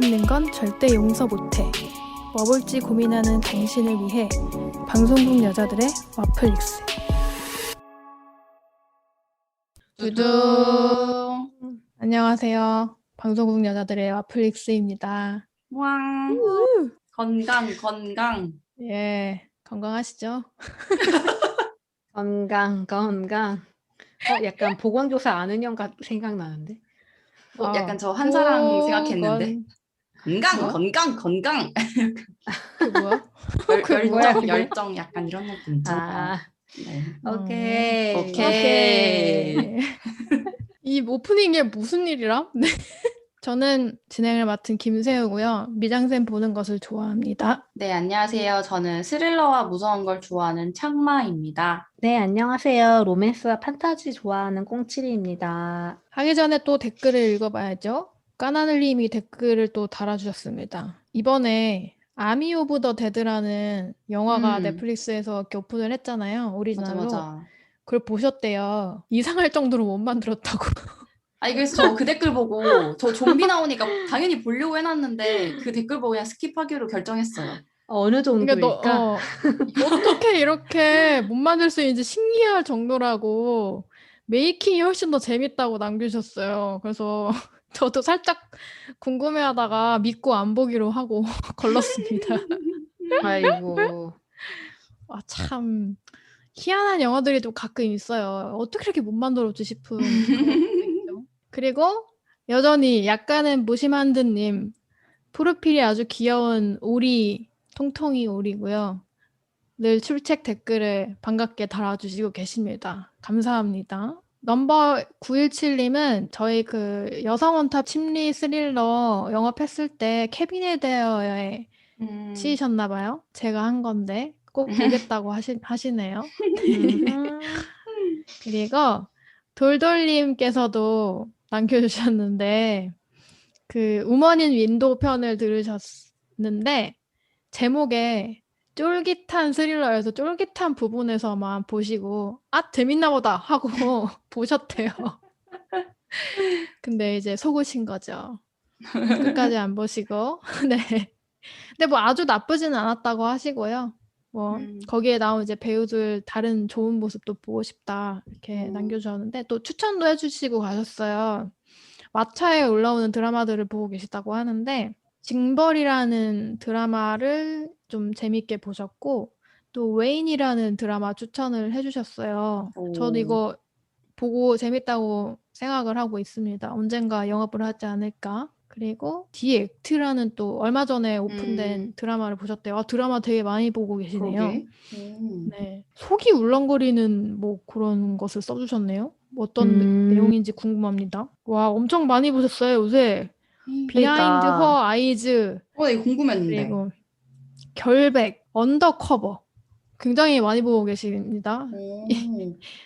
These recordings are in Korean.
없는 건 절대 용서 못해. 뭐 볼지 고민하는 당신을 위해 방송국 여자들의 와플릭스. 두둥. 안녕하세요. 방송국 여자들의 와플릭스입니다. 왕. 건강. 예, 건강하시죠? 건강. 약간 보건교사 아는 형 생각나는데. 약간 저 한사랑 생각했는데. 뭐야? 건강. 그게 뭐야? 열정 약간 이런 느낌 있잖아요. 네. 오케이. 이 오프닝에 무슨 일이람? 네. 저는 진행을 맡은 김세우고요. 미장센 보는 것을 좋아합니다. 네, 안녕하세요. 저는 스릴러와 무서운 걸 좋아하는 창마입니다. 네, 안녕하세요. 로맨스와 판타지 좋아하는 꽁치리입니다. 하기 전에 또 댓글을 읽어봐야죠. 까나늘님이 댓글을 또 달아주셨습니다. 이번에 아미 오브 더 데드라는 영화가 넷플릭스에서 이렇게 오픈을 했잖아요. 오리지널로. 맞아. 그걸 보셨대요. 이상할 정도로 못 만들었다고. 아니, 그래서 저 그 댓글 보고 저 좀비 나오니까 당연히 보려고 해놨는데 그 댓글 보고 그냥 스킵하기로 결정했어요. 어느 정도일까? 어떻게 이렇게 못 만들 수 있는지 신기할 정도라고 메이킹이 훨씬 더 재밌다고 남겨주셨어요. 그래서 저도 살짝 궁금해하다가 믿고 안 보기로 하고 걸렀습니다. 아이고. 참 희한한 영화들이 좀 가끔 있어요. 어떻게 이렇게 못 만들었지 싶은 그런 것도 있죠. 그리고 여전히 약간은 무심한 듯님 프로필이 아주 귀여운 오리, 통통이 오리고요. 늘 출첵 댓글을 반갑게 달아주시고 계십니다. 감사합니다. 넘버 917님은 저희 그 여성 원탑 심리 스릴러 영업했을 때 캐비넷 데어에 치이셨나봐요. 제가 한 건데 꼭 보겠다고 하시네요. 그리고 돌돌님께서도 남겨주셨는데 그 우먼인 윈도우 편을 들으셨는데 제목에 쫄깃한 스릴러여서 쫄깃한 부분에서만 보시고 재밌나 보다 하고 보셨대요. 근데 이제 속으신 거죠. 끝까지 안 보시고. 네. 근데 뭐 아주 나쁘진 않았다고 하시고요. 거기에 나온 이제 배우들 다른 좋은 모습도 보고 싶다 이렇게 남겨주셨는데 또 추천도 해주시고 가셨어요. 왓챠에 올라오는 드라마들을 보고 계시다고 하는데 징벌이라는 드라마를 좀 재밌게 보셨고 또 웨인이라는 드라마 추천을 해주셨어요. 저도 이거 보고 재밌다고 생각을 하고 있습니다. 언젠가 영업을 하지 않을까. 그리고 디 액트라는 또 얼마 전에 오픈된 드라마를 보셨대요. 드라마 되게 많이 보고 계시네요. 네. 속이 울렁거리는 뭐 그런 것을 써주셨네요. 어떤 내용인지 궁금합니다. 와, 엄청 많이 보셨어요, 요새. 비하인드 허 아이즈. 이거 궁금했는데. 그리고 결백, 언더커버. 굉장히 많이 보고 계십니다.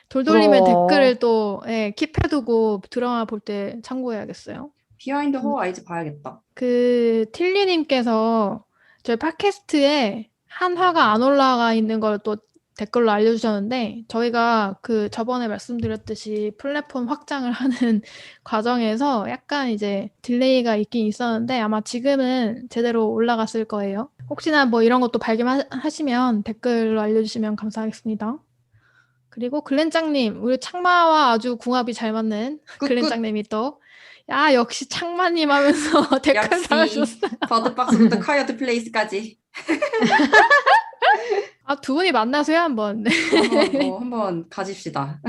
돌돌님의 댓글을 또 킵해두고 드라마 볼 때 참고해야겠어요. 비하인드 허 아이즈 봐야겠다. 그 틸리님께서 저희 팟캐스트에 한 화가 안 올라가 있는 걸 또 댓글로 알려주셨는데 저희가 그 저번에 말씀드렸듯이 플랫폼 확장을 하는 과정에서 약간 이제 딜레이가 있긴 있었는데 아마 지금은 제대로 올라갔을 거예요. 혹시나 뭐 이런 것도 발견하시면 댓글로 알려주시면 감사하겠습니다. 그리고 글렌짱님, 우리 창마와 아주 궁합이 잘 맞는 글렌짱님이 또 역시 창마님 하면서 댓글 달아주셨어요. 버드박스부터 콰이어트 플레이스까지. 두 분이 만나세요 한번. 한번 가집시다.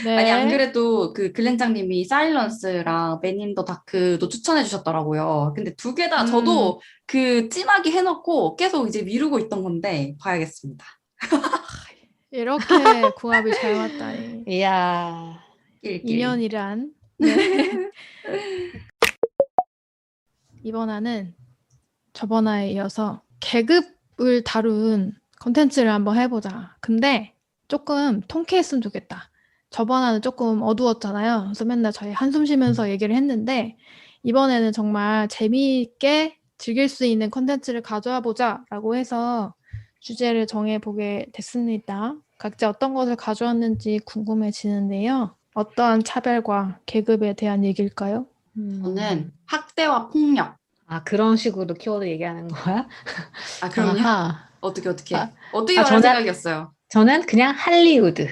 네. 아니 안 그래도 그 글렌장님이 사일런스랑 맨 인 더 다크도 추천해 주셨더라고요. 근데 두 개 다 저도 그 찜하게 해놓고 계속 이제 미루고 있던 건데 봐야겠습니다. 이렇게 궁합이 잘 맞다니. 이야. 인연이란. 네. 이번 화는 저번 화에 이어서 계급을 다룬 컨텐츠를 한번 해보자. 근데 조금 통쾌했으면 좋겠다. 저번 화는 조금 어두웠잖아요. 그래서 맨날 저희 한숨 쉬면서 얘기를 했는데 이번에는 정말 재미있게 즐길 수 있는 컨텐츠를 가져와 보자 라고 해서 주제를 정해보게 됐습니다. 각자 어떤 것을 가져왔는지 궁금해지는데요. 어떠한 차별과 계급에 대한 얘기일까요? 저는 학대와 폭력. 아, 그런 식으로 키워드 얘기하는 거야? 아, 그럼요. 아하. 어떻게 아, 어떻게 아, 말할 저는, 생각이었어요? 저는 그냥 할리우드.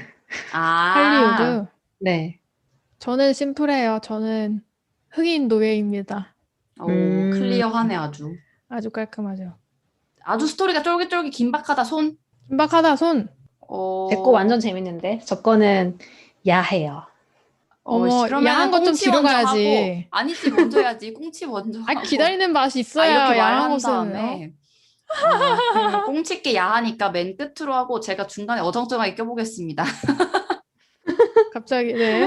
아, 할리우드. 네. 저는 심플해요. 저는 흑인 노예입니다. 오, 음, 클리어하네 아주. 아주 깔끔하죠. 아주 스토리가 쫄깃쫄깃 긴박하다 손. 긴박하다 손. 제 거 어, 완전 재밌는데. 저 거는 야해요. 어머, 그러면은 야한 거 좀 꽁치 뒤로 먼저 하고 가야지. 아니지 먼저 해야지. 꽁치 먼저 아, 하고. 기다리는 맛이 아, 이렇게 있어야 야한 말한 것은, 어? 다음에 그러면 꽁치께 야하니까 맨 끝으로 하고 제가 중간에 어정쩡하게 껴보겠습니다. 갑자기, 네.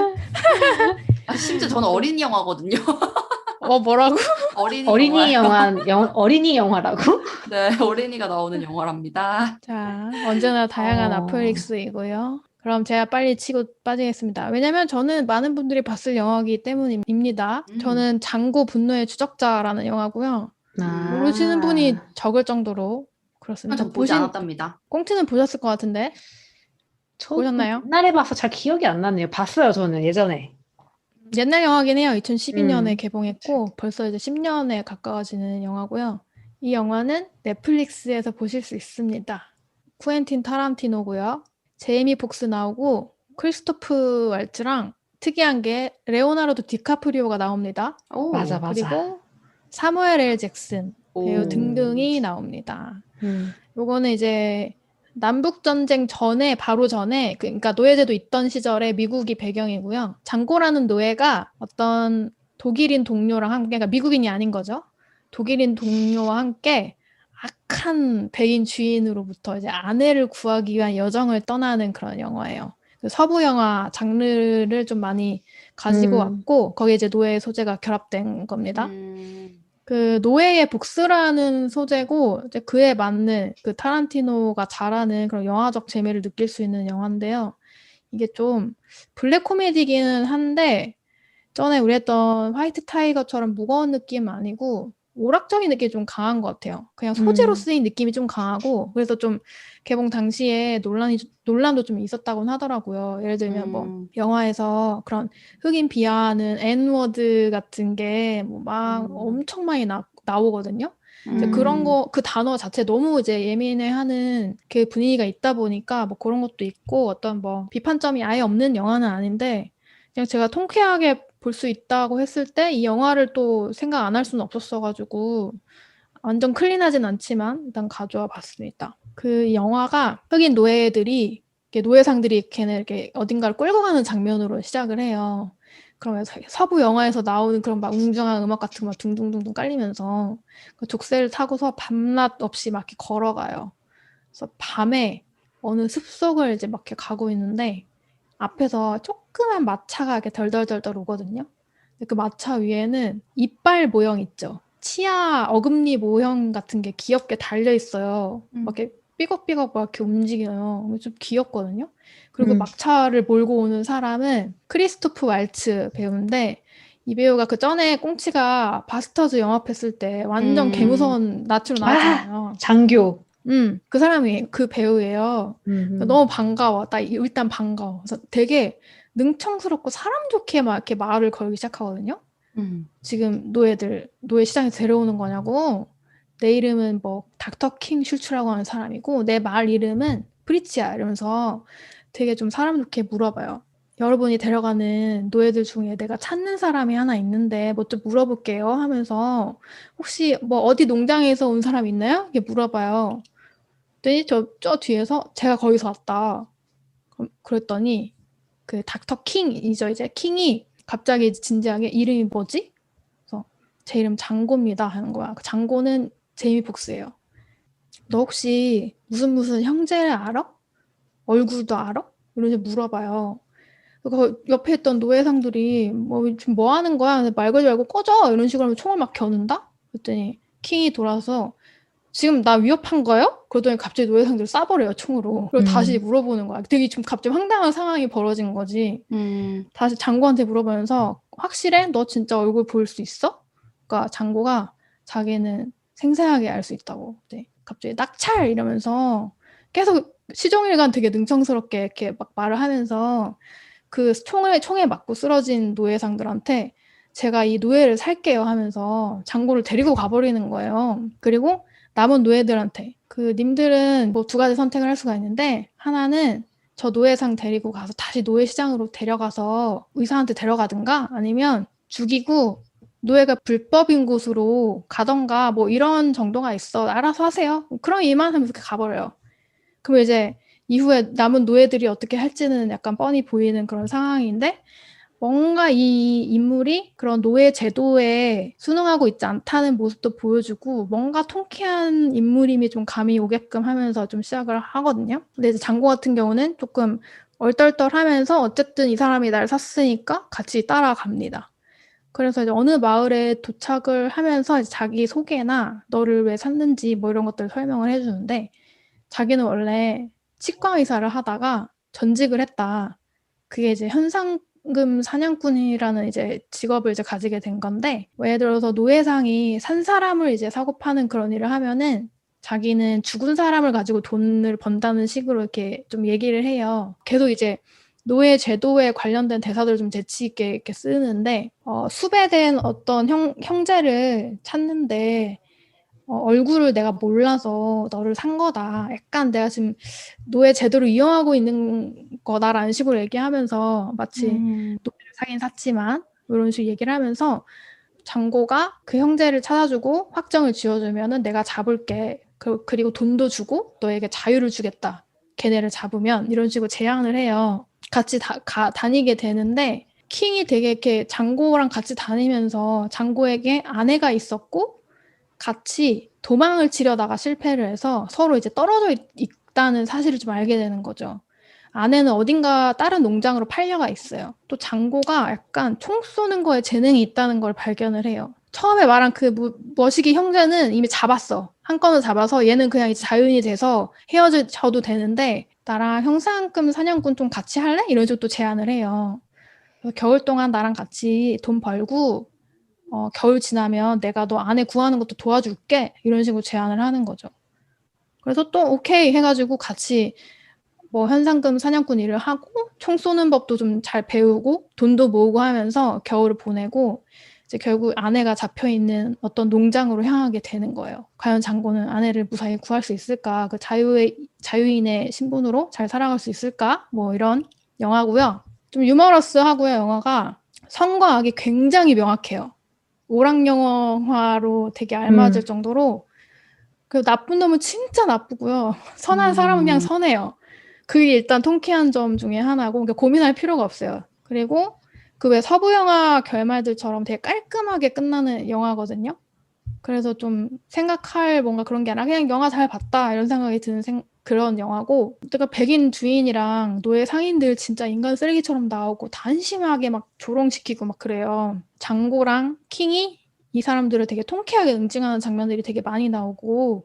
아, 심지어 저는 어린이 영화거든요. 뭐라고? 어린이 영화예요. 어린이 영화라고? 네, 어린이가 나오는 영화랍니다. 자, 언제나 다양한 어, 넷플릭스이고요. 그럼 제가 빨리 치고 빠지겠습니다. 왜냐면 저는 많은 분들이 봤을 영화이기 때문입니다. 음, 저는 장고 분노의 추적자라는 영화고요. 모르시는 분이 아, 적을 정도로 그렇습니다. 전 보지 않았답니다. 꽁트는 보셨을 것 같은데 저 보셨나요? 옛날에 봐서 잘 기억이 안 나네요. 봤어요, 저는 예전에. 옛날 영화긴 해요. 2012년에 음, 개봉했고 벌써 이제 10년에 가까워지는 영화고요. 이 영화는 넷플릭스에서 보실 수 있습니다. 쿠엔틴 타란티노고요. 제이미 폭스 나오고 크리스토프 왈츠랑 특이한 게 레오나르도 디카프리오가 나옵니다. 오, 맞아. 그리고 사무엘 L 잭슨 배우 오, 등등이 나옵니다. 음, 요거는 이제 남북전쟁 전에 바로 전에 그러니까 노예제도 있던 시절에 미국이 배경이고요. 장고라는 노예가 어떤 독일인 동료랑 함께 그러니까 미국인이 아닌 거죠. 독일인 동료와 함께 악한 백인 주인으로부터 이제 아내를 구하기 위한 여정을 떠나는 그런 영화예요. 그 서부 영화 장르를 좀 많이 가지고 음, 왔고 거기에 이제 노예 소재가 결합된 겁니다. 음, 그 노예의 복수라는 소재고 이제 그에 맞는 그 타란티노가 잘하는 그런 영화적 재미를 느낄 수 있는 영화인데요. 이게 좀 블랙 코미디기는 한데 전에 우리 했던 화이트 타이거처럼 무거운 느낌은 아니고 오락적인 느낌이 좀 강한 것 같아요. 그냥 소재로 쓰인 느낌이 좀 강하고 그래서 좀 개봉 당시에 논란도 좀 있었다고는 하더라고요. 예를 들면 뭐 영화에서 그런 흑인 비하하는 N워드 같은 게 뭐 막 엄청 많이 나오거든요. 이제 그런 거, 그 단어 자체 너무 이제 예민해하는 그 분위기가 있다 보니까 뭐 그런 것도 있고 어떤 뭐 비판점이 아예 없는 영화는 아닌데 그냥 제가 통쾌하게 볼 수 있다고 했을 때 이 영화를 또 생각 안 할 수는 없었어가지고 완전 클린하진 않지만 일단 가져와 봤습니다. 그 영화가 흑인 노예들이 노예상들이 걔네 이렇게 어딘가를 끌고 가는 장면으로 시작을 해요. 그러면서 서부 영화에서 나오는 그런 막 웅장한 음악 같은 거 막 둥둥둥둥 깔리면서 그 족쇄를 타고서 밤낮 없이 막 이렇게 걸어가요. 그래서 밤에 어느 숲속을 이제 막 이렇게 가고 있는데 앞에서 조그만 마차가 이렇게 덜덜덜덜 오거든요. 근데 그 마차 위에는 이빨 모형 있죠. 치아 어금니 모형 같은 게 귀엽게 달려 있어요. 막 이렇게 삐걱삐걱 막 이렇게 움직여요. 좀 귀엽거든요. 그리고 막차를 몰고 오는 사람은 크리스토프 왈츠 배우인데 이 배우가 그 전에 꽁치가 바스터즈 영업했을 때 완전 개무서운 낯으로 나왔잖아요. 장교. 그 사람이 그 배우예요. 너무 반가워. 나 일단 반가워. 그래서 되게 능청스럽고 사람 좋게 막 이렇게 말을 걸기 시작하거든요. 지금 노예 시장에 데려오는 거냐고. 내 이름은 뭐 닥터 킹 슐츠라고 하는 사람이고 내 말 이름은 프리치야 이러면서 되게 좀 사람 좋게 물어봐요. 여러분이 데려가는 노예들 중에 내가 찾는 사람이 하나 있는데 뭐 좀 물어볼게요 하면서 혹시 뭐 어디 농장에서 온 사람 있나요? 이렇게 물어봐요. 그랬더니 저 뒤에서 제가 거기서 왔다. 그랬더니 그 닥터 킹이죠. 이제 킹이 갑자기 진지하게 이름이 뭐지? 그래서 제 이름 장고입니다 하는 거야. 그 장고는 제이미 폭스예요. 너 혹시 무슨 형제를 알아? 얼굴도 알아? 이런 식으로 물어봐요. 그 옆에 있던 노예상들이 지금 뭐 하는 거야? 말 걸지 말고 꺼져! 이런 식으로 하면 총을 막 겨눈다? 그랬더니 킹이 돌아서 지금 나 위협한 거예요? 그러더니 갑자기 노예상들 쏴버려요, 총으로. 그리고 다시 물어보는 거야. 되게 좀 갑자기 황당한 상황이 벌어진 거지. 다시 장고한테 물어보면서 확실해? 너 진짜 얼굴 볼 수 있어? 그러니까 장고가 자기는 생생하게 알 수 있다고. 네. 갑자기 낙찰! 이러면서 계속 시종일관 되게 능청스럽게 이렇게 막 말을 하면서 그 총에 맞고 쓰러진 노예상들한테 제가 이 노예를 살게요 하면서 장고를 데리고 가버리는 거예요. 그리고 남은 노예들한테 님들은 뭐 2가지 선택을 할 수가 있는데 하나는 저 노예상 데리고 가서 다시 노예 시장으로 데려가서 의사한테 데려가든가 아니면 죽이고 노예가 불법인 곳으로 가던가 뭐 이런 정도가 있어. 알아서 하세요. 그럼 이만 하면서 가버려요. 그럼 이제 이후에 남은 노예들이 어떻게 할지는 약간 뻔히 보이는 그런 상황인데 뭔가 이 인물이 그런 노예 제도에 순응하고 있지 않다는 모습도 보여주고 뭔가 통쾌한 인물임이 좀 감이 오게끔 하면서 좀 시작을 하거든요. 근데 이제 장고 같은 경우는 조금 얼떨떨하면서 어쨌든 이 사람이 날 샀으니까 같이 따라갑니다. 그래서 이제 어느 마을에 도착을 하면서 이제 자기 소개나 너를 왜 샀는지 뭐 이런 것들을 설명을 해주는데 자기는 원래 치과 의사를 하다가 전직을 했다. 그게 이제 현상금 사냥꾼이라는 이제 직업을 이제 가지게 된 건데, 예를 들어서 노예상이 산 사람을 이제 사고 파는 그런 일을 하면은 자기는 죽은 사람을 가지고 돈을 번다는 식으로 이렇게 좀 얘기를 해요. 계속 이제 노예 제도에 관련된 대사들을 좀 재치 있게 이렇게 쓰는데, 수배된 어떤 형제를 찾는데, 얼굴을 내가 몰라서 너를 산 거다. 약간 내가 지금 노예 제도를 이용하고 있는 거다라는 식으로 얘기하면서 마치 노예를 사긴 샀지만 이런 식으로 얘기를 하면서 장고가 그 형제를 찾아주고 확정을 지어주면은 내가 잡을게. 그리고 돈도 주고 너에게 자유를 주겠다. 걔네를 잡으면 이런 식으로 제안을 해요. 같이 다니게 되는데 킹이 되게 이렇게 장고랑 같이 다니면서 장고에게 아내가 있었고 같이 도망을 치려다가 실패를 해서 서로 이제 떨어져 있다는 사실을 좀 알게 되는 거죠. 아내는 어딘가 다른 농장으로 팔려가 있어요. 또 장고가 약간 총 쏘는 거에 재능이 있다는 걸 발견을 해요. 처음에 말한 그 머시기 형제는 이미 잡았어. 한 건을 잡아서 얘는 그냥 이제 자유인이 돼서 헤어져도 되는데 나랑 형사금 사냥꾼 좀 같이 할래? 이런 식으로 또 제안을 해요. 그래서 겨울 동안 나랑 같이 돈 벌고 겨울 지나면 내가 너 아내 구하는 것도 도와줄게. 이런 식으로 제안을 하는 거죠. 그래서 또 오케이 해가지고 같이 뭐 현상금 사냥꾼 일을 하고 총 쏘는 법도 좀 잘 배우고 돈도 모으고 하면서 겨울을 보내고 이제 결국 아내가 잡혀있는 어떤 농장으로 향하게 되는 거예요. 과연 장고는 아내를 무사히 구할 수 있을까? 그 자유인의 신분으로 잘 살아갈 수 있을까? 뭐 이런 영화고요. 좀 유머러스하고요. 영화가 선과 악이 굉장히 명확해요. 오락 영화로 되게 알맞을 정도로 그 나쁜 놈은 진짜 나쁘고요. 선한 사람은 그냥 선해요. 그게 일단 통쾌한 점 중에 하나고 그러니까 고민할 필요가 없어요. 그리고 그 왜 서부 영화 결말들처럼 되게 깔끔하게 끝나는 영화거든요. 그래서 좀 생각할 뭔가 그런 게 아니라 그냥 영화 잘 봤다 이런 생각이 드는 그런 영화고 그러니까 백인 주인이랑 노예 상인들 진짜 인간 쓰레기처럼 나오고 단심하게 막 조롱시키고 막 그래요. 장고랑 킹이 이 사람들을 되게 통쾌하게 응징하는 장면들이 되게 많이 나오고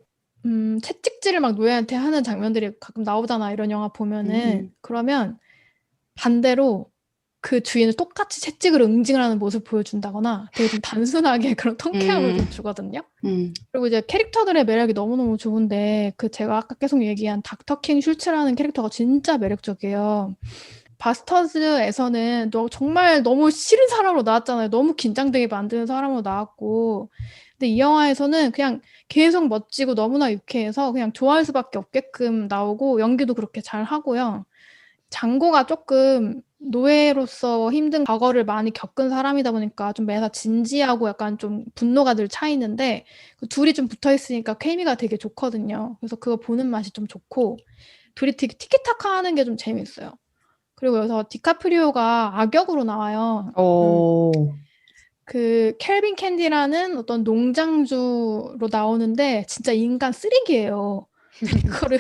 채찍질을 막 노예한테 하는 장면들이 가끔 나오잖아 이런 영화 보면은 그러면 반대로 그 주인을 똑같이 채찍을 응징을 하는 모습을 보여준다거나 되게 좀 단순하게 그런 통쾌함을 좀 주거든요. 그리고 이제 캐릭터들의 매력이 너무너무 좋은데 그 제가 아까 계속 얘기한 닥터 킹 슐츠라는 캐릭터가 진짜 매력적이에요. 바스터즈에서는 정말 너무 싫은 사람으로 나왔잖아요. 너무 긴장되게 만드는 사람으로 나왔고 근데 이 영화에서는 그냥 계속 멋지고 너무나 유쾌해서 그냥 좋아할 수밖에 없게끔 나오고 연기도 그렇게 잘 하고요. 장고가 조금 노예로서 힘든 과거를 많이 겪은 사람이다 보니까 좀 매사 진지하고 약간 좀 분노가 늘 차 있는데 그 둘이 좀 붙어 있으니까 케미가 되게 좋거든요. 그래서 그거 보는 맛이 좀 좋고 둘이 되게 티키타카 하는 게 좀 재밌어요. 그리고 여기서 디카프리오가 악역으로 나와요. 그 켈빈 캔디라는 어떤 농장주로 나오는데 진짜 인간 쓰레기예요. 이거를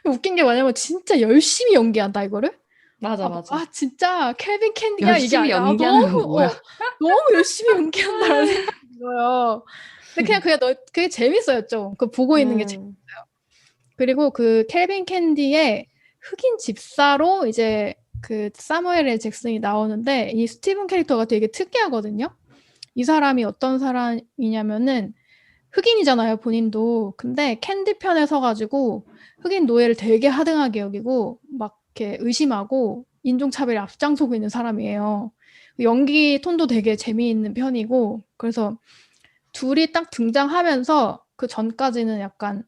웃긴 게 뭐냐면 진짜 열심히 연기한다 이거를. 맞아. 진짜 켈빈 캔디가 이게 열심히 아니라 연기하는 건 뭐야? 너무 열심히 연기한다는 생각이 들어요. 근데 그게 재밌어요 좀. 그 보고 있는 게 재밌어요. 그리고 그 켈빈 캔디의 흑인 집사로 이제 그 사무엘 L. 잭슨이 나오는데 이 스티븐 캐릭터가 되게 특이하거든요. 이 사람이 어떤 사람이냐면은 흑인이잖아요 본인도. 근데 캔디 편에 서가지고 흑인 노예를 되게 하등하게 여기고 막 이렇게 의심하고 인종차별에 앞장서고 있는 사람이에요. 연기 톤도 되게 재미있는 편이고 그래서 둘이 딱 등장하면서 그 전까지는 약간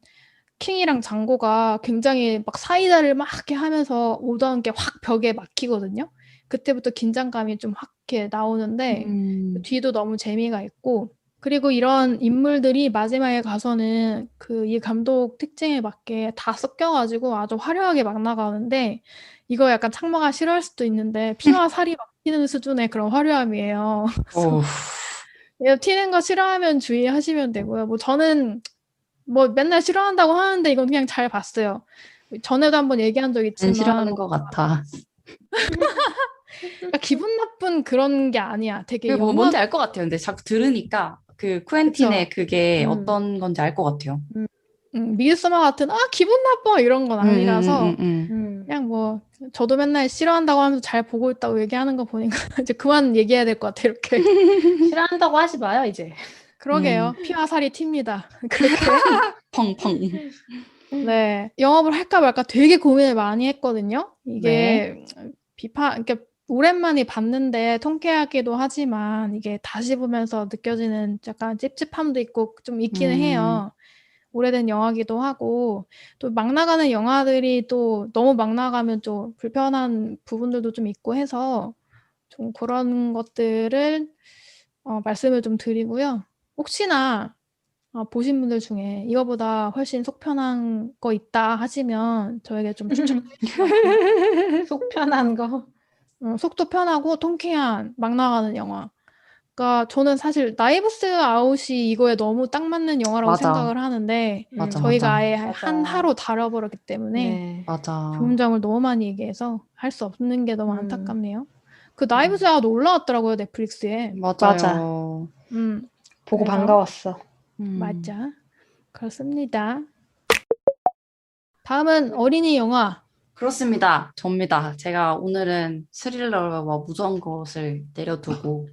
킹이랑 장고가 굉장히 막 사이다를 막 이렇게 하면서 오던 게 확 벽에 막히거든요. 그때부터 긴장감이 좀 확 이렇게 나오는데 그 뒤도 너무 재미가 있고 그리고 이런 인물들이 마지막에 가서는 그 이 감독 특징에 맞게 다 섞여가지고 아주 화려하게 막 나가는데 이거 약간 창모가 싫어할 수도 있는데 피와 살이 막 튀는 수준의 그런 화려함이에요. 오, 이거 튀는 거 싫어하면 주의하시면 되고요. 뭐 저는 뭐 맨날 싫어한다고 하는데 이건 그냥 잘 봤어요. 전에도 한번 얘기한 적 안 있지만 싫어하는 것 같아. 그러니까 기분 나쁜 그런 게 아니야. 되게 뭐 영화 뭔지 알 것 같아요. 근데 자꾸 들으니까 그 그쵸? 쿠엔틴의 그게 음, 어떤 건지 알 것 같아요. 미드서머 같은 기분 나빠 이런 건 아니라서 음. 그냥 뭐 저도 맨날 싫어한다고 하면서 잘 보고 있다고 얘기하는 거 보니까 이제 그만 얘기해야 될 것 같아 이렇게. 싫어한다고 하지 마요, 이제. 그러게요. 피와 살이 튑니다. 그렇게. 펑펑. 네, 영업을 할까 말까 되게 고민을 많이 했거든요. 네. 이게 그러니까 오랜만에 봤는데 통쾌하기도 하지만 이게 다시 보면서 느껴지는 약간 찝찝함도 있고 좀 있기는 해요. 오래된 영화기도 하고 또 막 나가는 영화들이 또 너무 막 나가면 좀 불편한 부분들도 좀 있고 해서 좀 그런 것들을 말씀을 좀 드리고요. 혹시나 보신 분들 중에 이거보다 훨씬 속 편한 거 있다 하시면 저에게 좀 추천해 주시면 속 편한 거. 속도 편하고 통쾌한 막 나가는 영화. 그러니까 저는 사실 나이브스 아웃이 이거에 너무 딱 맞는 영화라고 맞아. 생각을 하는데 맞아, 저희가 맞아. 아예 맞아. 한 하로 다뤄버렸기 때문에 네. 맞아. 좋은 점을 너무 많이 얘기해서 할 수 없는 게 너무 안타깝네요. 그 음. 나이브스 아웃 올라왔더라고요 넷플릭스에. 맞아요. 보고 그래서 반가웠어. 맞아. 그렇습니다. 다음은 어린이 영화. 그렇습니다. 접니다. 제가 오늘은 스릴러와 무서운 것을 내려두고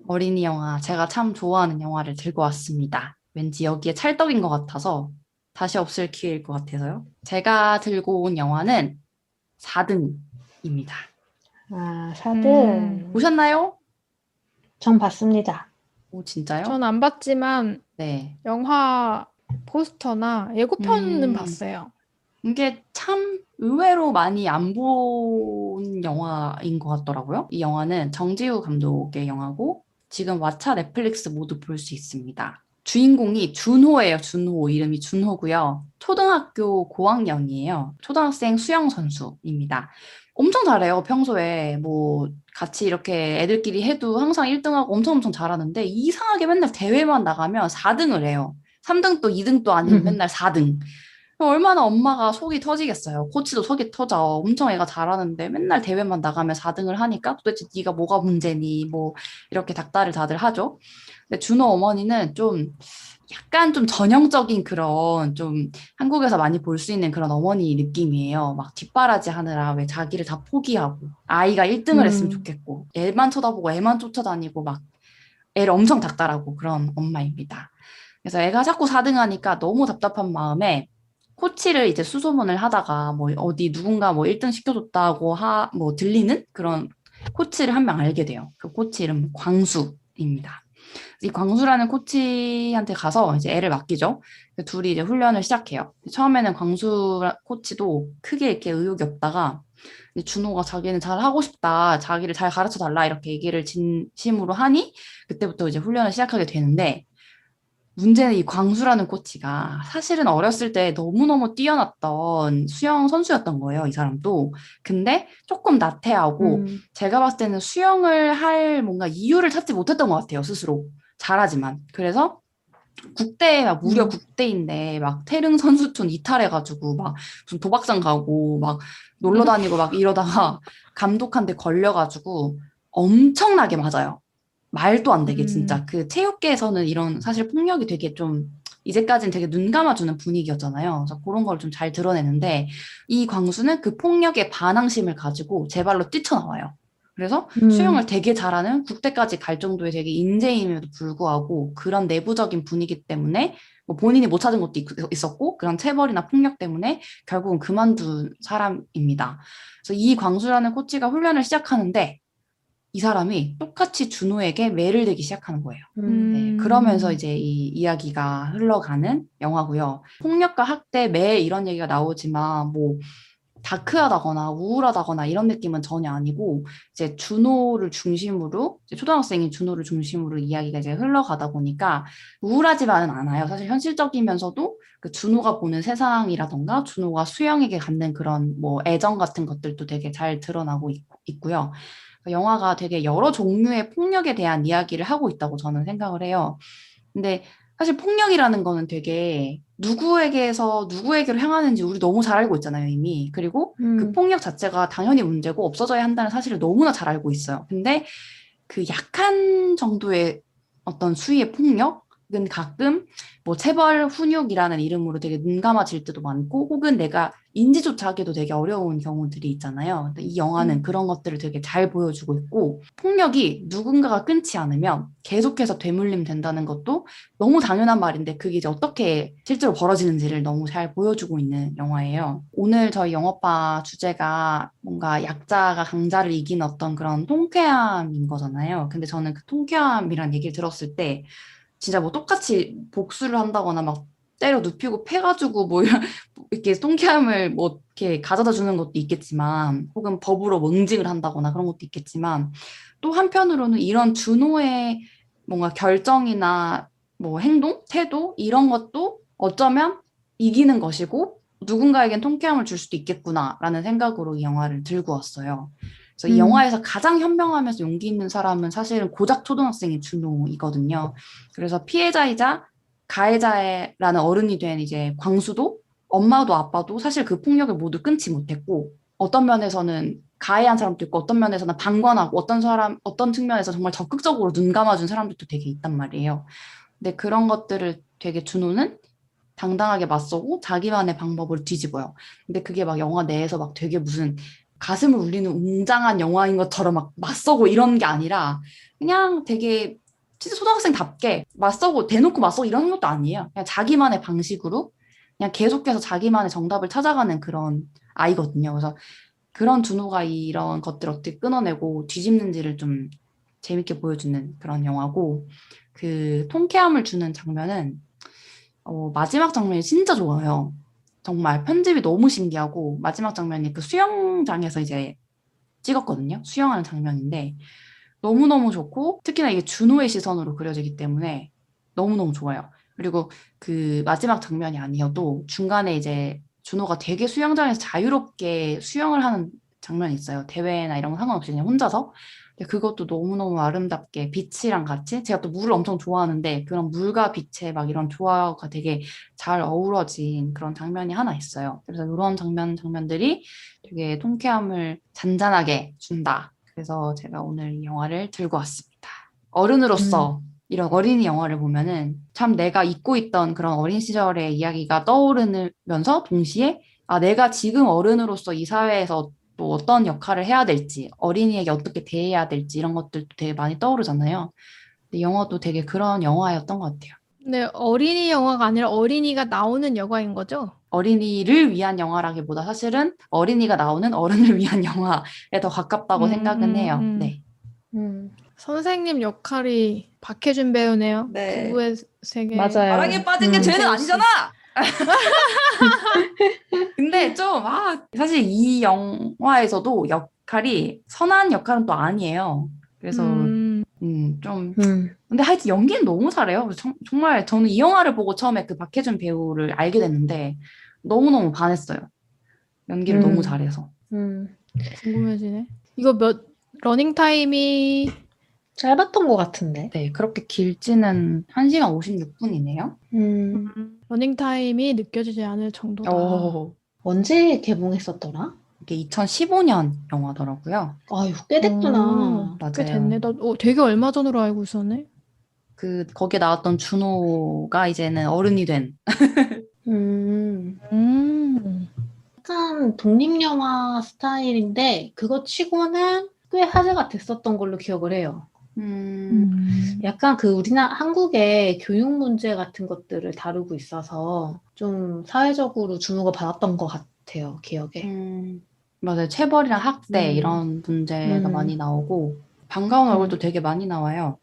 어린이 영화, 제가 참 좋아하는 영화를 들고 왔습니다. 왠지 여기에 찰떡인 것 같아서 다시 없을 기회일 것 같아서요. 제가 들고 온 영화는 4등입니다. 4등. 보셨나요? 전 봤습니다. 오, 진짜요? 전 안 봤지만 네. 영화 포스터나 예고편은 봤어요. 이게 참 의외로 많이 안 본 영화인 것 같더라고요. 이 영화는 정지우 감독의 영화고 지금 왓챠 넷플릭스 모두 볼 수 있습니다. 주인공이 준호예요. 준호. 이름이 준호고요. 초등학교 고학년이에요. 초등학생 수영 선수입니다. 엄청 잘해요. 평소에 뭐 같이 이렇게 애들끼리 해도 항상 1등하고 엄청 잘하는데 이상하게 맨날 대회만 나가면 4등을 해요. 3등도 2등도 아닌 맨날 4등. 얼마나 엄마가 속이 터지겠어요. 코치도 속이 터져. 엄청 애가 잘하는데 맨날 대회만 나가면 4등을 하니까 도대체 네가 뭐가 문제니? 뭐 이렇게 닥달을 다들 하죠. 근데 준호 어머니는 좀 약간 좀 전형적인 그런 좀 한국에서 많이 볼 수 있는 그런 어머니 느낌이에요. 막 뒷바라지 하느라 왜 자기를 다 포기하고 아이가 1등을 했으면 좋겠고 애만 쳐다보고 애만 쫓아다니고 막 애를 엄청 닥달하고 그런 엄마입니다. 그래서 애가 자꾸 4등 하니까 너무 답답한 마음에 코치를 이제 수소문을 하다가 뭐 어디 누군가 뭐 1등 시켜줬다고 뭐 들리는 그런 코치를 한 명 알게 돼요. 그 코치 이름 광수입니다. 이 광수라는 코치한테 가서 이제 애를 맡기죠. 둘이 이제 훈련을 시작해요. 처음에는 광수 코치도 크게 이렇게 의욕이 없다가 준호가 자기는 잘 하고 싶다, 자기를 잘 가르쳐 달라 이렇게 얘기를 진심으로 하니 그때부터 이제 훈련을 시작하게 되는데 문제는 이 광수라는 코치가 사실은 어렸을 때 너무너무 뛰어났던 수영 선수였던 거예요, 이 사람도. 근데 조금 나태하고 제가 봤을 때는 수영을 할 뭔가 이유를 찾지 못했던 것 같아요, 스스로. 잘하지만. 그래서 국대에 막 무려 국대인데 막 태릉 선수촌 이탈해가지고 막 무슨 도박장 가고 막 놀러 다니고 막 이러다가 감독한테 걸려가지고 엄청나게 맞아요. 말도 안 되게 진짜 그 체육계에서는 이런 사실 폭력이 되게 좀 이제까지는 되게 눈 감아주는 분위기였잖아요. 그래서 그런 걸 좀 잘 드러내는데 이 광수는 그 폭력의 반항심을 가지고 제 발로 뛰쳐나와요. 그래서 수영을 되게 잘하는 국대까지 갈 정도의 되게 인재임에도 불구하고 그런 내부적인 분위기 때문에 뭐 본인이 못 찾은 것도 있었고 그런 체벌이나 폭력 때문에 결국은 그만둔 사람입니다. 그래서 이 광수라는 코치가 훈련을 시작하는데 이 사람이 똑같이 준호에게 매를 대기 시작하는 거예요. 음. 그러면서 이제 이 이야기가 흘러가는 영화고요. 폭력과 학대, 매 이런 얘기가 나오지만 뭐 다크하다거나 우울하다거나 이런 느낌은 전혀 아니고 이제 준호를 중심으로 이제 초등학생인 준호를 중심으로 이야기가 이제 흘러가다 보니까 우울하지만은 않아요. 사실 현실적이면서도 그 준호가 보는 세상이라던가 준호가 수영에게 갖는 그런 뭐 애정 같은 것들도 되게 잘 드러나고 있고요. 영화가 되게 여러 종류의 폭력에 대한 이야기를 하고 있다고 저는 생각을 해요. 근데 사실 폭력이라는 거는 되게 누구에게서 누구에게로 향하는지 우리 너무 잘 알고 있잖아요, 이미. 그리고 그 폭력 자체가 당연히 문제고 없어져야 한다는 사실을 너무나 잘 알고 있어요. 근데 그 약한 정도의 어떤 수위의 폭력은 가끔 뭐 체벌 훈육이라는 이름으로 되게 눈감아질 때도 많고 혹은 내가 인지조차 하기도 되게 어려운 경우들이 있잖아요. 근데 이 영화는 그런 것들을 되게 잘 보여주고 있고 폭력이 누군가가 끊지 않으면 계속해서 되물림 된다는 것도 너무 당연한 말인데 그게 이제 어떻게 실제로 벌어지는지를 너무 잘 보여주고 있는 영화예요. 오늘 저희 영어과 주제가 뭔가 약자가 강자를 이긴 어떤 그런 통쾌함인 거잖아요. 근데 저는 그 통쾌함이란 얘기를 들었을 때 진짜 뭐 똑같이 복수를 한다거나 막 때려 눕히고 패가지고 뭐 이렇게 통쾌함을 뭐 이렇게 가져다 주는 것도 있겠지만 혹은 법으로 뭔징을 한다거나 그런 것도 있겠지만 또 한편으로는 이런 준호의 뭔가 결정이나 뭐 행동, 태도 이런 것도 어쩌면 이기는 것이고 누군가에겐 통쾌함을 줄 수도 있겠구나라는 생각으로 이 영화를 들고 왔어요. 그래서 이 영화에서 가장 현명하면서 용기 있는 사람은 사실은 고작 초등학생인 준호이거든요. 그래서 피해자이자 가해자라는 어른이 된 이제 광수도 엄마도 아빠도 사실 그 폭력을 모두 끊지 못했고 어떤 면에서는 가해한 사람도 있고 어떤 면에서는 방관하고 어떤 측면에서 정말 적극적으로 눈 감아준 사람들도 되게 있단 말이에요. 근데 그런 것들을 되게 준호는 당당하게 맞서고 자기만의 방법을 뒤집어요. 근데 그게 막 영화 내에서 막 되게 무슨 가슴을 울리는 웅장한 영화인 것처럼 막 맞서고 이런 게 아니라 그냥 되게 진짜 초등학생답게 맞서고 대놓고 맞서고 이런 것도 아니에요. 그냥 자기만의 방식으로 그냥 계속해서 자기만의 정답을 찾아가는 그런 아이거든요. 그래서 그런 준호가 이런 것들을 어떻게 끊어내고 뒤집는지를 좀 재밌게 보여주는 그런 영화고 그 통쾌함을 주는 장면은 마지막 장면이 진짜 좋아요. 정말 편집이 너무 신기하고 마지막 장면이 그 수영장에서 이제 찍었거든요. 수영하는 장면인데 너무너무 좋고 특히나 이게 준호의 시선으로 그려지기 때문에 너무너무 좋아요. 그리고 그 마지막 장면이 아니어도 중간에 이제 준호가 되게 수영장에서 자유롭게 수영을 하는 장면이 있어요. 대회나 이런 거 상관없이 그냥 혼자서. 근데 그것도 너무너무 아름답게 빛이랑 같이 제가 또 물을 엄청 좋아하는데 그런 물과 빛의 막 이런 조화가 되게 잘 어우러진 그런 장면이 하나 있어요. 그래서 이런 장면들이 되게 통쾌함을 잔잔하게 준다. 그래서 제가 오늘 이 영화를 들고 왔습니다. 어른으로서 이런 어린이 영화를 보면은 참 내가 잊고 있던 그런 어린 시절의 이야기가 떠오르면서 동시에 아, 내가 지금 어른으로서 이 사회에서 또 어떤 역할을 해야 될지, 어린이에게 어떻게 대해야 될지 이런 것들도 되게 많이 떠오르잖아요. 근데 영화도 되게 그런 영화였던 것 같아요. 네, 어린이 영화가 아니라 어린이가 나오는 영화인 거죠? 어린이를 위한 영화라기보다 사실은 어린이가 나오는 어른을 위한 영화에 더 가깝다고 생각은 해요. 네. 선생님 역할이 박해준 배우네요. 네. 부부의 세계. 맞아요. 사랑에 빠진 게 죄는 세호 씨. 아니잖아! 근데 좀, 사실 이 영화에서도 역할이 선한 역할은 또 아니에요. 그래서, 좀, 근데 하여튼 연기는 너무 잘해요. 정말 저는 이 영화를 보고 처음에 그 박해준 배우를 알게 됐는데 너무너무 반했어요. 연기를 너무 잘해서. 궁금해지네. 이거 러닝 타임이 짧았던 것 같은데. 네, 그렇게 길지는 1시간 56분이네요. 러닝 타임이 느껴지지 않을 정도다. 언제 개봉했었더라? 이게 2015년 영화더라고요. 아유, 꽤 됐구나. 꽤 맞아요. 됐네. 나 되게 얼마 전으로 알고 있었네. 거기에 나왔던 준호가 이제는 어른이 된. 약간 독립영화 스타일인데 그거 치고는 꽤 화제가 됐었던 걸로 기억을 해요. 약간 한국의 교육 문제 같은 것들을 다루고 있어서 좀 사회적으로 주목을 받았던 것 같아요, 기억에. 맞아요. 체벌이랑 학대 이런 문제가 많이 나오고 반가운 얼굴도 되게 많이 나와요.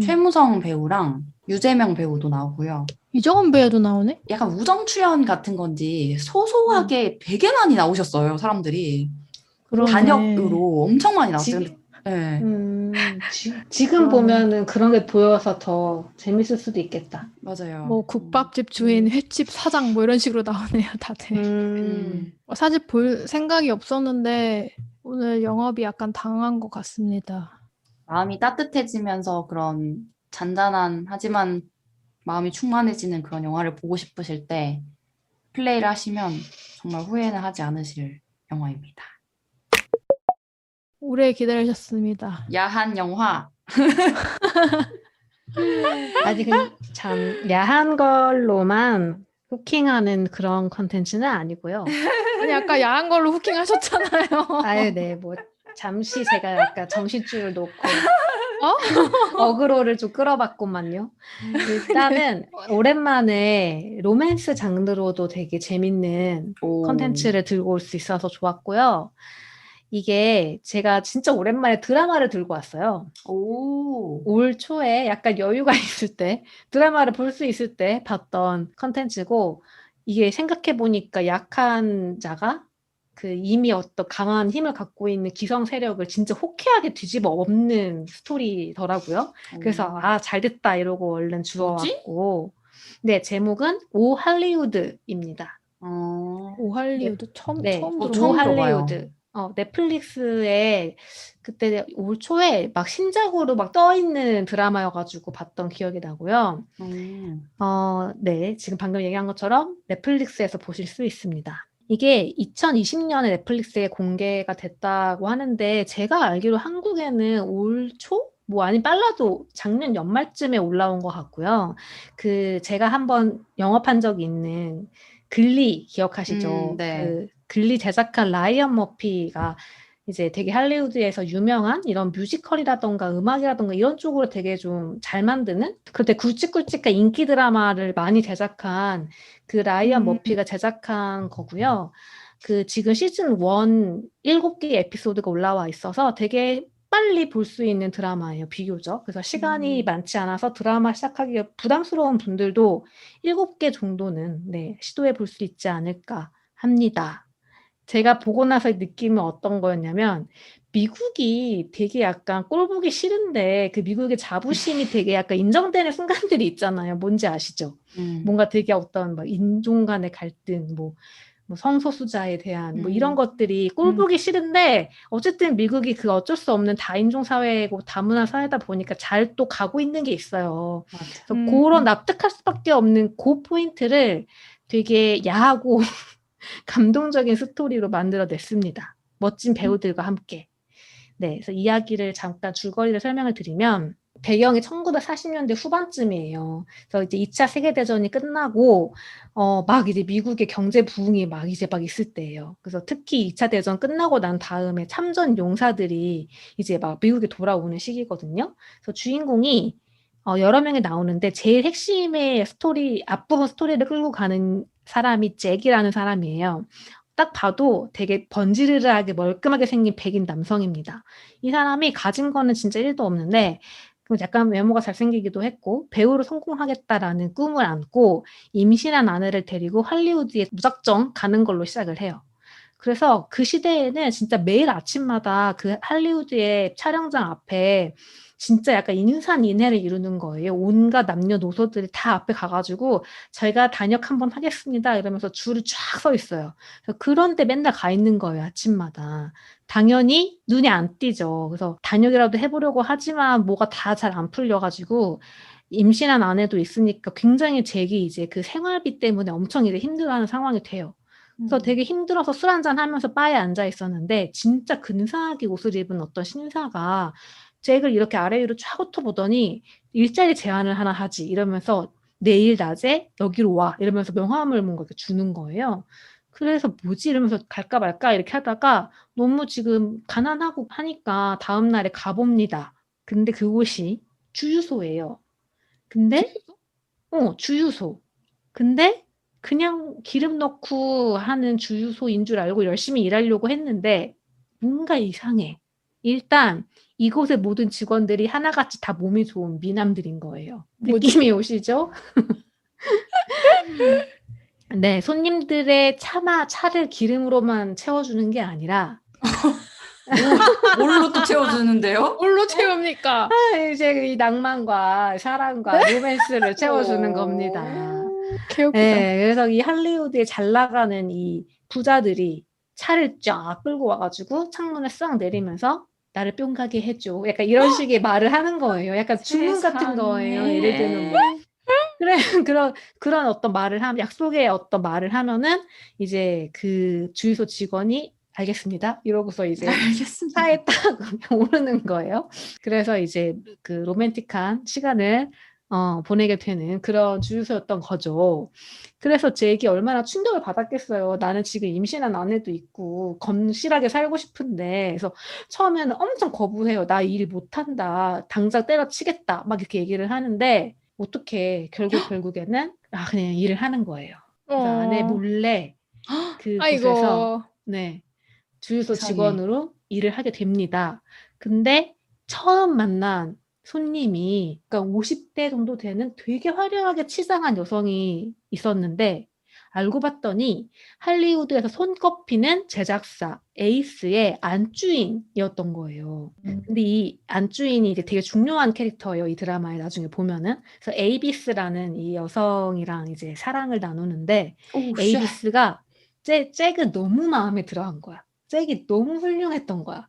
최무성 배우랑 유재명 배우도 나오고요. 이정은 배우도 나오네? 약간 우정 출연 같은 건지 소소하게 되게 많이 나오셨어요, 사람들이. 그러네. 단역으로 엄청 많이 나왔어요. 네. 지금 보면은 그런 게 보여서 더 재밌을 수도 있겠다. 맞아요. 뭐 국밥집 주인, 횟집 사장 뭐 이런 식으로 나오네요, 다들. 사실 볼 생각이 없었는데 오늘 영업이 약간 당한 것 같습니다. 마음이 따뜻해지면서 그런 잔잔한 하지만 마음이 충만해지는 그런 영화를 보고 싶으실 때 플레이를 하시면 정말 후회는 하지 않으실 영화입니다. 오래 기다리셨습니다. 야한 영화. 아직은 참 야한 걸로만 후킹하는 그런 컨텐츠는 아니고요. 아니 아까 야한 걸로 후킹하셨잖아요. 아유, 네, 뭐 잠시 제가 약간 정신줄을 놓고 어그로를 좀 끌어봤구만요. 일단은 오랜만에 로맨스 장르로도 되게 재밌는 컨텐츠를 들고 올 수 있어서 좋았고요. 이게 제가 진짜 오랜만에 드라마를 들고 왔어요. 올 초에 약간 여유가 있을 때 드라마를 볼 수 있을 때 봤던 컨텐츠고, 이게 생각해보니까 약한 자가 이미 어떤 강한 힘을 갖고 있는 기성 세력을 진짜 호쾌하게 뒤집어 엎는 스토리더라고요. 그래서 잘됐다 이러고 얼른 주워왔고, 네, 제목은 오 할리우드입니다. 오 할리우드 처음 오 들어봐요. 할리우드. 넷플릭스에 그때 올 초에 막 신작으로 막 떠있는 드라마여가지고 봤던 기억이 나고요. 네, 지금 방금 얘기한 것처럼 넷플릭스에서 보실 수 있습니다. 이게 2020년에 넷플릭스에 공개가 됐다고 하는데, 제가 알기로 한국에는 올 초? 뭐 아니 빨라도 작년 연말쯤에 올라온 것 같고요. 제가 한번 영업한 적이 있는 글리 기억하시죠? 네. 글리 제작한 라이언 머피가 이제 되게 할리우드에서 유명한 이런 뮤지컬이라던가 음악이라던가 이런 쪽으로 되게 좀 잘 만드는, 그때 굵직굵직한 인기 드라마를 많이 제작한 라이언 머피가 제작한 거고요. 지금 시즌 1 7개 에피소드가 올라와 있어서 되게 빨리 볼 수 있는 드라마예요, 비교적. 그래서 시간이 많지 않아서 드라마 시작하기가 부담스러운 분들도 7개 정도는 시도해 볼 수 있지 않을까 합니다. 제가 보고 나서 느낌은 어떤 거였냐면, 미국이 되게 약간 꼴 보기 싫은데 미국의 자부심이 되게 약간 인정되는 순간들이 있잖아요. 뭔지 아시죠? 뭔가 되게 어떤 막 인종 간의 갈등, 뭐 성소수자에 대한 뭐 이런 것들이 꼴 보기 싫은데, 어쨌든 미국이 어쩔 수 없는 다인종 사회고 다문화 사회다 보니까 잘 또 가고 있는 게 있어요. 그래서 그런 납득할 수밖에 없는 포인트를 되게 야하고 감동적인 스토리로 만들어냈습니다. 멋진 배우들과 함께. 네, 그래서 이야기를 잠깐 줄거리를 설명을 드리면, 배경이 1940년대 후반쯤이에요. 그래서 이제 2차 세계대전이 끝나고, 막 이제 미국의 경제 부흥이 막 있을 때예요. 그래서 특히 2차 대전 끝나고 난 다음에 참전 용사들이 이제 막 미국에 돌아오는 시기거든요. 그래서 주인공이 여러 명이 나오는데, 제일 핵심의 앞부분 스토리를 끌고 가는 사람이 잭이라는 사람이에요. 딱 봐도 되게 번지르르하게 멀끔하게 생긴 백인 남성입니다. 이 사람이 가진 거는 진짜 1도 없는데, 약간 외모가 잘생기기도 했고 배우로 성공하겠다라는 꿈을 안고 임신한 아내를 데리고 할리우드에 무작정 가는 걸로 시작을 해요. 그래서 그 시대에는 진짜 매일 아침마다 할리우드의 촬영장 앞에 진짜 약간 인산인해를 이루는 거예요. 온갖 남녀노소들이 다 앞에 가가지고 저희가 단역 한번 하겠습니다 이러면서 줄을 쫙 서 있어요. 그런데 맨날 가 있는 거예요, 아침마다. 당연히 눈이 안 띄죠. 그래서 단역이라도 해보려고 하지만 뭐가 다 잘 안 풀려가지고 임신한 아내도 있으니까 굉장히 잭이 이제 생활비 때문에 엄청 이제 힘들어하는 상황이 돼요. 그래서 되게 힘들어서 술 한잔 하면서 바에 앉아 있었는데, 진짜 근사하게 옷을 입은 어떤 신사가 잭을 이렇게 아래 위로 쫙 훑어보더니 일자리 제안을 하나 하지 이러면서 내일 낮에 여기로 와 이러면서 명함을 뭔가 이렇게 주는 거예요. 그래서 뭐지 이러면서 갈까 말까 이렇게 하다가 너무 지금 가난하고 하니까 다음 날에 가봅니다. 근데 그곳이 주유소예요. 근데 주유소. 근데 그냥 기름 넣고 하는 주유소인 줄 알고 열심히 일하려고 했는데 뭔가 이상해. 일단 이곳의 모든 직원들이 하나같이 다 몸이 좋은 미남들인 거예요. 느낌이 오시죠? 네, 손님들의 차를 기름으로만 채워주는 게 아니라 뭘로 또 채워주는데요? 뭘로 채웁니까? 이제 이 낭만과 사랑과 로맨스를 채워주는 겁니다. 개웃기다. 네, 그래서 이 할리우드에 잘 나가는 이 부자들이 차를 쫙 끌고 와가지고 창문을 싹 내리면서 나를 뿅 가게 해줘. 약간 이런 식의 말을 하는 거예요. 약간 주문 같은 거예요. 예를 들면 뭐. 그래, 그런 어떤 말을 하면, 약속의 어떤 말을 하면은 이제 그 주유소 직원이 알겠습니다. 이러고서 이제 알겠습니다. 차에 딱 오르는 거예요. 그래서 이제 그 로맨틱한 시간을 보내게 되는 그런 주유소였던 거죠. 그래서 잭이 얼마나 충격을 받았겠어요. 나는 지금 임신한 아내도 있고 건실하게 살고 싶은데, 그래서 처음에는 엄청 거부해요. 나 일 못한다. 당장 때려치겠다. 막 이렇게 얘기를 하는데 어떻게 결국에는 그냥 일을 하는 거예요. 그래서 아내 몰래 그곳에서 네, 주유소 직원으로 일을 하게 됩니다. 근데 처음 만난 손님이 그러니까 50대 정도 되는 되게 화려하게 치장한 여성이 있었는데 알고 봤더니 할리우드에서 손꼽히는 제작사 에이스의 안주인이었던 거예요. 근데 이 안주인이 이제 되게 중요한 캐릭터예요. 이 드라마에 나중에 보면은. 그래서 에이비스라는 이 여성이랑 이제 사랑을 나누는데 에이비스가 잭은 너무 마음에 들어한 거야. 잭이 너무 훌륭했던 거야.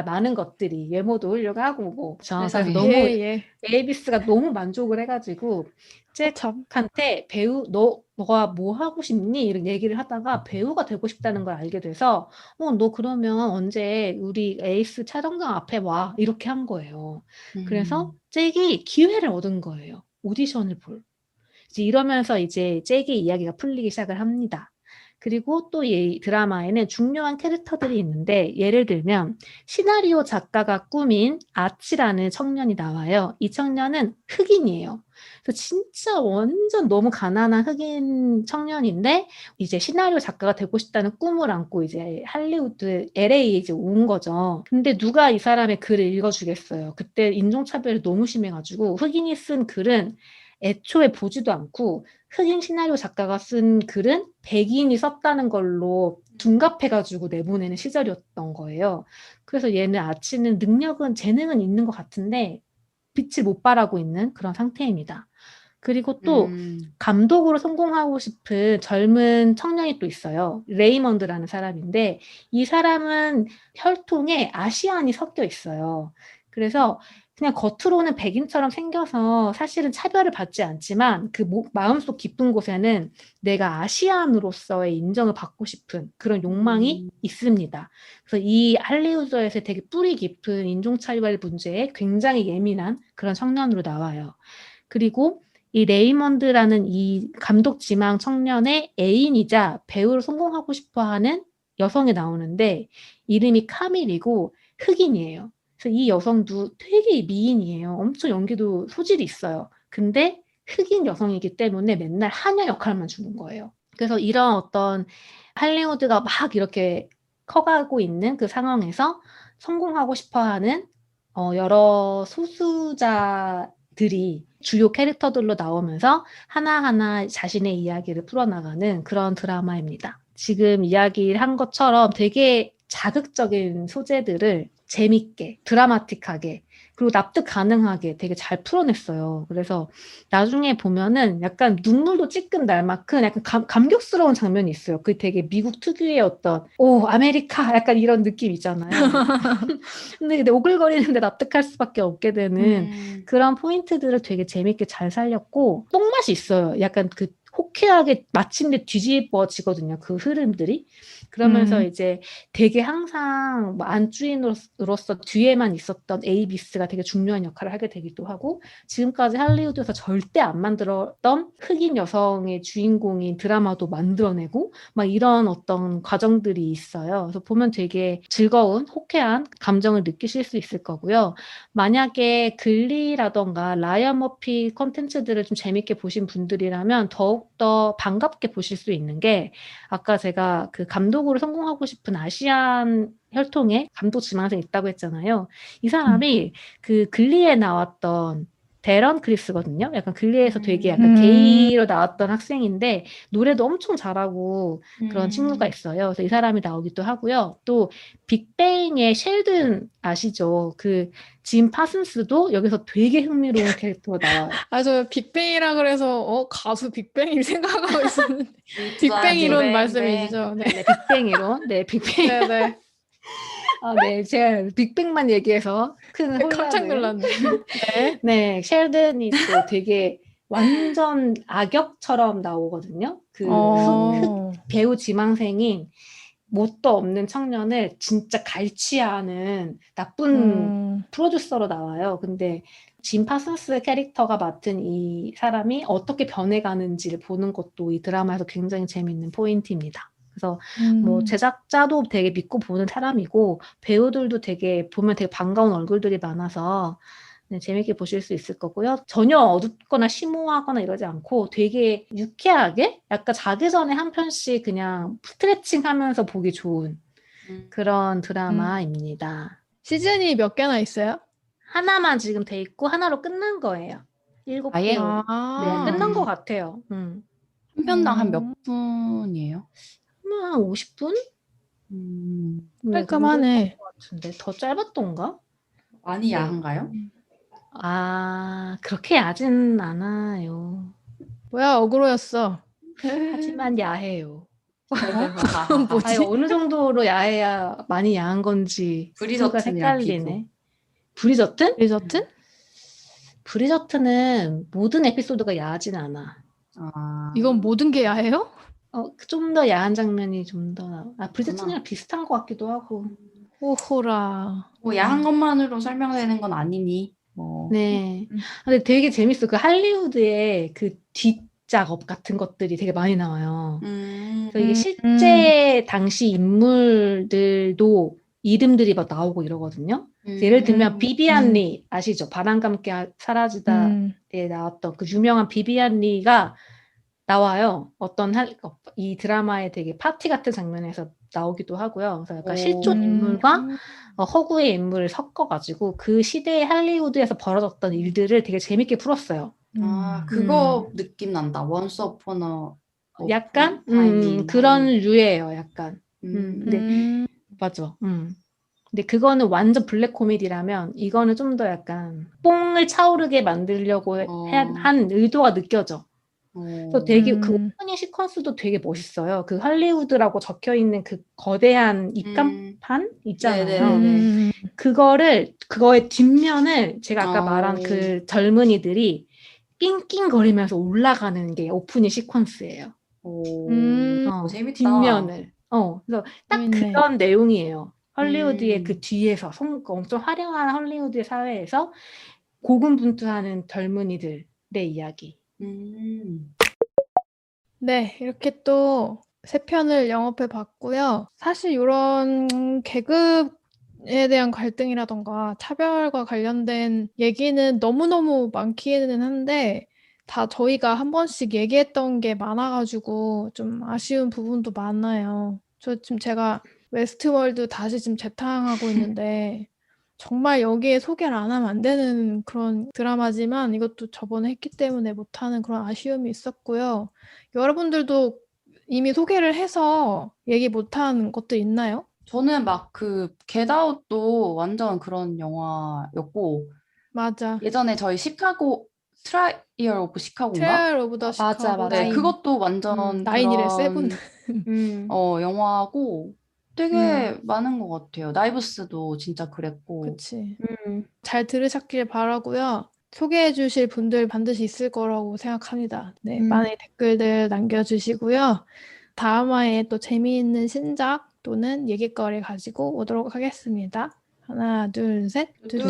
많은 것들이 외모도 훌륭하고 뭐. 그래서 너무 에이비스가 너무 만족을 해가지고 잭한테 너가 뭐 하고 싶니? 이런 얘기를 하다가 배우가 되고 싶다는 걸 알게 돼서 너 그러면 언제 우리 에이스 촬영장 앞에 와 이렇게 한 거예요. 그래서 잭이 기회를 얻은 거예요. 오디션을 볼. 이제 이러면서 이제 잭의 이야기가 풀리기 시작을 합니다. 그리고 또 이 드라마에는 중요한 캐릭터들이 있는데 예를 들면 시나리오 작가가 꾸민 아치라는 청년이 나와요. 이 청년은 흑인이에요. 그래서 진짜 완전 너무 가난한 흑인 청년인데 이제 시나리오 작가가 되고 싶다는 꿈을 안고 이제 할리우드 LA에 이제 온 거죠. 근데 누가 이 사람의 글을 읽어주겠어요. 그때 인종차별이 너무 심해가지고 흑인이 쓴 글은 애초에 보지도 않고 흑인 시나리오 작가가 쓴 글은 백인이 썼다는 걸로 둔갑해가지고 내보내는 시절이었던 거예요. 그래서 얘는 아치는 재능은 있는 것 같은데 빛을 못 발하고 있는 그런 상태입니다. 그리고 또 감독으로 성공하고 싶은 젊은 청년이 또 있어요. 레이먼드라는 사람인데 이 사람은 혈통에 아시안이 섞여 있어요. 그래서 그냥 겉으로는 백인처럼 생겨서 사실은 차별을 받지 않지만 그 마음속 깊은 곳에는 내가 아시안으로서의 인정을 받고 싶은 그런 욕망이 있습니다. 그래서 이 할리우드에서 되게 뿌리 깊은 인종차별 문제에 굉장히 예민한 그런 청년으로 나와요. 그리고 이 레이먼드라는 이 감독 지망 청년의 애인이자 배우로 성공하고 싶어하는 여성이 나오는데 이름이 카밀이고 흑인이에요. 그래서 이 여성도 되게 미인이에요. 엄청 연기도 소질이 있어요. 근데 흑인 여성이기 때문에 맨날 하녀 역할만 주는 거예요. 그래서 이런 어떤 할리우드가 막 이렇게 커가고 있는 그 상황에서 성공하고 싶어하는 여러 소수자들이 주요 캐릭터들로 나오면서 하나하나 자신의 이야기를 풀어나가는 그런 드라마입니다. 지금 이야기를 한 것처럼 되게 자극적인 소재들을 재밌게, 드라마틱하게, 그리고 납득 가능하게 되게 잘 풀어냈어요. 그래서 나중에 보면은 약간 눈물도 찔끔 날 만큼 약간 감격스러운 장면이 있어요. 그게 되게 미국 특유의 어떤, 아메리카! 약간 이런 느낌 있잖아요. 근데 오글거리는데 납득할 수밖에 없게 되는 그런 포인트들을 되게 재밌게 잘 살렸고, 똥맛이 있어요. 약간 그 호쾌하게 마침내 뒤집어지거든요. 그 흐름들이. 그러면서 이제 되게 항상 안주인으로서 뒤에만 있었던 에이비스가 되게 중요한 역할을 하게 되기도 하고 지금까지 할리우드에서 절대 안 만들었던 흑인 여성의 주인공인 드라마도 만들어내고 막 이런 어떤 과정들이 있어요. 그래서 보면 되게 즐거운 호쾌한 감정을 느끼실 수 있을 거고요. 만약에 글리라던가 라이언 머피 콘텐츠들을 좀 재밌게 보신 분들이라면 더욱 더욱더 반갑게 보실 수 있는 게 아까 제가 그 감독으로 성공하고 싶은 아시안 혈통의 감독 지망생이 있다고 했잖아요. 이 사람이 그 글리에 나왔던 데런 크리스거든요. 약간 글리에서 되게 약간 게이로 나왔던 학생인데 노래도 엄청 잘하고 그런 친구가 있어요. 그래서 이 사람이 나오기도 하고요. 또 빅뱅의 셸든 아시죠? 그 짐 파슨스도 여기서 되게 흥미로운 캐릭터가 나와요. 아, 저 빅뱅이라 그래서 가수 빅뱅이 생각하고 있었는데 빅뱅 이론 말씀이시죠? 네. 네, 빅뱅 이론. 네, 빅뱅. 네네. 네, 제가 빅뱅만 얘기해서 큰 깜짝 혼란을. 놀랐네. 네. 네, 셸든이 또 되게 완전 악역처럼 나오거든요. 그 배우 지망생인 뭣도 없는 청년을 진짜 갈취하는 나쁜 프로듀서로 나와요. 근데 짐 파슨스 캐릭터가 맡은 이 사람이 어떻게 변해가는지를 보는 것도 이 드라마에서 굉장히 재밌는 포인트입니다. 그래서 뭐 제작자도 되게 믿고 보는 사람이고 배우들도 되게 보면 되게 반가운 얼굴들이 많아서 네, 재밌게 보실 수 있을 거고요. 전혀 어둡거나 심오하거나 이러지 않고 되게 유쾌하게 약간 자기 전에 한 편씩 그냥 스트레칭 하면서 보기 좋은 그런 드라마입니다. 시즌이 몇 개나 있어요? 하나만 지금 돼 있고 하나로 끝난 거예요. 7개. 네, 끝난 것 같아요. 한 편당 한 몇 분이에요? 한 50분? 깔끔하네. 같은데 더 짧았던가? 많이 야한가요? 그렇게 야진 않아요. 뭐야, 어그로였어. 하지만 야해요. 뭐지? 아니, 어느 정도로 야해야 많이 야한 건지 브리저튼이랑 헷갈리네. 브리저튼? 브리저튼? 브리저튼은 모든 에피소드가 야하진 않아. 이건 모든 게 야해요? 좀 더 야한 장면이 좀 더 브리저튼이랑 비슷한 것 같기도 하고. 오호라. 뭐 야한 것만으로 설명되는 건 아니니. 네. 근데 되게 재밌어. 그 할리우드의 그 뒷작업 같은 것들이 되게 많이 나와요. 그래서 이게 실제 당시 인물들도 이름들이 막 나오고 이러거든요. 예를 들면 비비안 리 아시죠? 바람과 함께 사라지다에 나왔던 그 유명한 비비안 리가 나와요. 이 드라마에 되게 파티 같은 장면에서 나오기도 하고요. 그래서 약간 실존 인물과 허구의 인물을 섞어가지고 그 시대의 할리우드에서 벌어졌던 일들을 되게 재밌게 풀었어요. 그거 느낌 난다. 원스 어폰 약간 그런 류예요. 약간. 근데 맞아. 근데 그거는 완전 블랙 코미디라면 이거는 좀 더 약간 뽕을 차오르게 만들려고 한 의도가 느껴져. 그래서 되게 그 오프닝 시퀀스도 되게 멋있어요. 그 할리우드라고 적혀 있는 그 거대한 입간판 있잖아요. 그거의 뒷면을 제가 아까 말한 그 젊은이들이 낑낑거리면서 올라가는 게 오프닝 시퀀스예요. 재밌다. 뒷면을. 그래서 딱 그런 내용이에요. 헐리우드의 그 뒤에서 엄청 화려한 헐리우드의 사회에서 고군분투하는 젊은이들의 이야기. 네, 이렇게 또 3편을 영업해 봤고요. 사실 이런 계급에 대한 갈등이라던가 차별과 관련된 얘기는 너무너무 많기는 한데 다 저희가 한 번씩 얘기했던 게 많아가지고 좀 아쉬운 부분도 많아요. 지금 제가 웨스트월드 다시 지금 재탕하고 있는데 정말 여기에 소개를 안 하면 안 되는 그런 드라마지만 이것도 저번에 했기 때문에 못하는 그런 아쉬움이 있었고요. 여러분들도 이미 소개를 해서 얘기 못한 것도 있나요? 저는 막 겟아웃도 완전 그런 영화였고 맞아. 예전에 저희 트라이얼 오브 시카고인가? 트라이얼 오브 더 시카고. 맞아. 네, 그것도 완전 나인이래, 세븐. 영화고 되게 많은 것 같아요. 나이브스도 진짜 그랬고. 그치. 잘 들으셨길 바라고요. 소개해 주실 분들 반드시 있을 거라고 생각합니다. 네, 많은 댓글들 남겨주시고요. 다음화에 또 재미있는 신작 또는 얘기거리 가지고 오도록 하겠습니다. 하나, 둘, 셋. 두두.